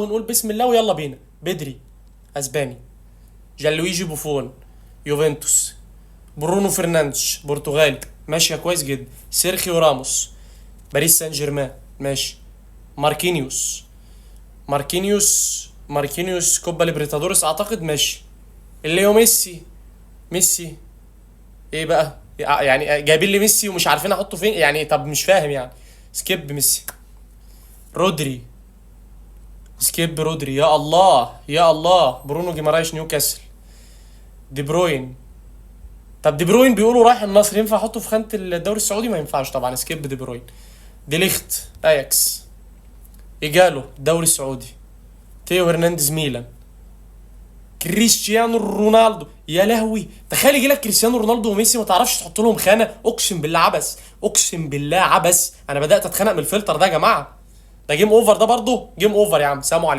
ونقول بسم الله ويلا بينا. بدري اسباني، جانلويجي بوفون يوفنتوس، برونو فرنانديز برتغالي ماشيه كويس جدا، سيرخيو راموس باريس سان جيرمان ماشي، ماركينيوس ماركينيوس كوبا ليبرتادورس اعتقد ماشي، الليو ميسي ميسي ايه بقى يعني جايبين لي ميسي ومش عارفين احطه فين يعني، طب مش فاهم يعني. سكيب ميسي. رودري سكيب رودري، يا الله يا الله. برونو جيمارايش نيوكاسل. دي بروين. طب دي بروين بيقولوا رايح النصر، ينفع احطه في خانة الدوري السعودي؟ ما ينفعش طبعا، سكيب دي بروين. دي ليخت اياكس. ايجالو الدوري السعودي. تيو هرنانديز ميلان. كريستيانو رونالدو، يا لهوي تخيل يجي لك كريستيانو رونالدو وميسي ما تعرفش تحط لهم خانه، اقسم بالله عبث، اقسم بالله عبث. انا بدات اتخنق من الفلتر ده يا جماعه. ده جيم اوفر، ده برضه جيم اوفر يا عم، سلام عليكم.